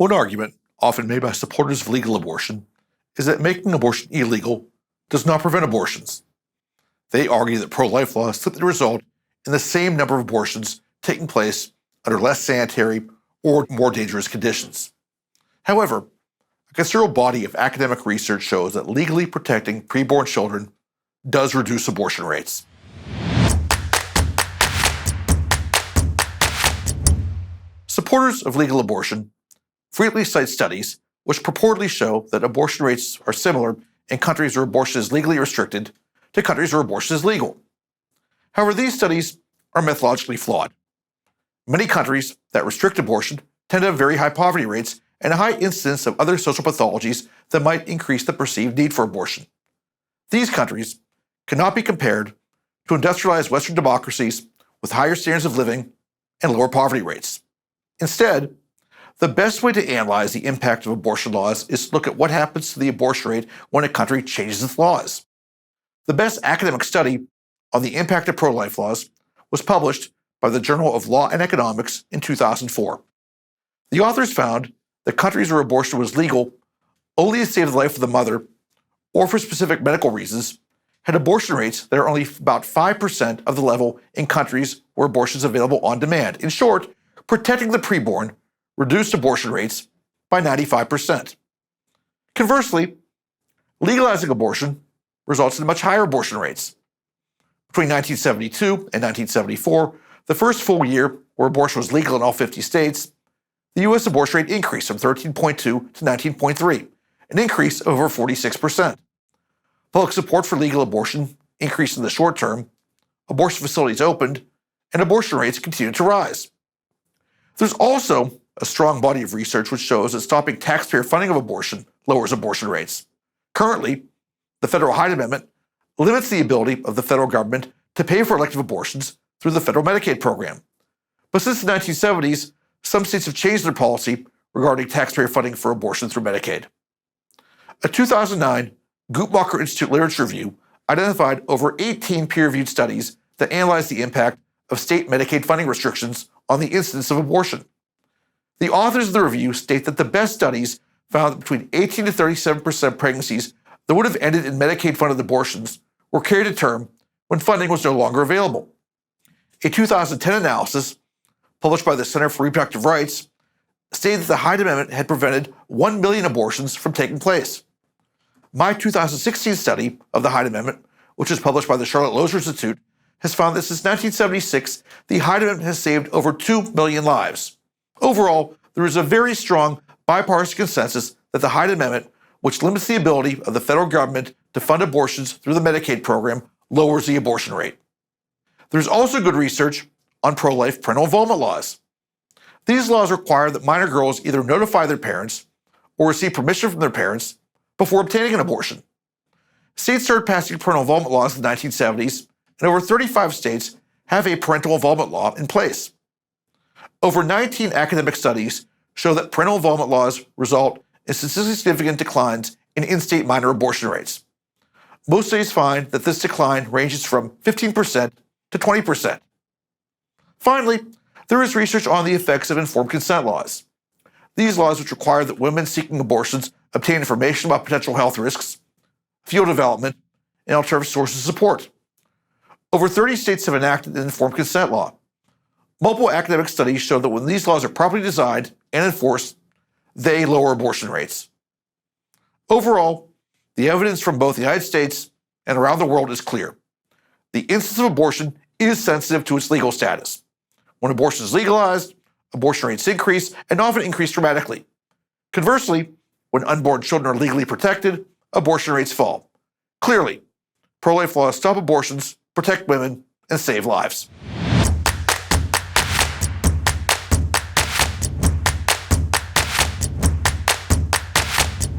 One argument, often made by supporters of legal abortion, is that making abortion illegal does not prevent abortions. They argue that pro-life laws simply result in the same number of abortions taking place under less sanitary or more dangerous conditions. However, a considerable body of academic research shows that legally protecting preborn children does reduce abortion rates. Supporters of legal abortion frequently cite studies which purportedly show that abortion rates are similar in countries where abortion is legally restricted to countries where abortion is legal. However, these studies are methodologically flawed. Many countries that restrict abortion tend to have very high poverty rates and a high incidence of other social pathologies that might increase the perceived need for abortion. These countries cannot be compared to industrialized Western democracies with higher standards of living and lower poverty rates. Instead, the best way to analyze the impact of abortion laws is to look at what happens to the abortion rate when a country changes its laws. The best academic study on the impact of pro-life laws was published by the Journal of Law and Economics in 2004. The authors found that countries where abortion was legal only to save the life of the mother or for specific medical reasons had abortion rates that are only about 5% of the level in countries where abortion is available on demand. In short, protecting the preborn reduced abortion rates by 95%. Conversely, legalizing abortion results in much higher abortion rates. Between 1972 and 1974, the first full year where abortion was legal in all 50 states, the U.S. abortion rate increased from 13.2 to 19.3, an increase of over 46%. Public support for legal abortion increased in the short term, abortion facilities opened, and abortion rates continued to rise. There's also a strong body of research which shows that stopping taxpayer funding of abortion lowers abortion rates. Currently, the Federal Hyde Amendment limits the ability of the federal government to pay for elective abortions through the federal Medicaid program. But since the 1970s, some states have changed their policy regarding taxpayer funding for abortion through Medicaid. A 2009 Guttmacher Institute literature review identified over 18 peer-reviewed studies that analyzed the impact of state Medicaid funding restrictions on the incidence of abortion. The authors of the review state that the best studies found that between 18 to 37% of pregnancies that would have ended in Medicaid-funded abortions were carried to term when funding was no longer available. A 2010 analysis published by the Center for Reproductive Rights stated that the Hyde Amendment had prevented 1 million abortions from taking place. My 2016 study of the Hyde Amendment, which was published by the Charlotte Lozier Institute, has found that since 1976, the Hyde Amendment has saved over 2 million lives. Overall, there is a very strong bipartisan consensus that the Hyde Amendment, which limits the ability of the federal government to fund abortions through the Medicaid program, lowers the abortion rate. There's also good research on pro-life parental involvement laws. These laws require that minor girls either notify their parents or receive permission from their parents before obtaining an abortion. States started passing parental involvement laws in the 1970s, and over 35 states have a parental involvement law in place. Over 19 academic studies show that parental involvement laws result in statistically significant declines in in-state minor abortion rates. Most studies find that this decline ranges from 15% to 20%. Finally, there is research on the effects of informed consent laws. These laws, which require that women seeking abortions obtain information about potential health risks, field development, and alternative sources of support. Over 30 states have enacted an informed consent law. Multiple academic studies show that when these laws are properly designed and enforced, they lower abortion rates. Overall, the evidence from both the United States and around the world is clear. The incidence of abortion is sensitive to its legal status. When abortion is legalized, abortion rates increase and often increase dramatically. Conversely, when unborn children are legally protected, abortion rates fall. Clearly, pro-life laws stop abortions, protect women, and save lives.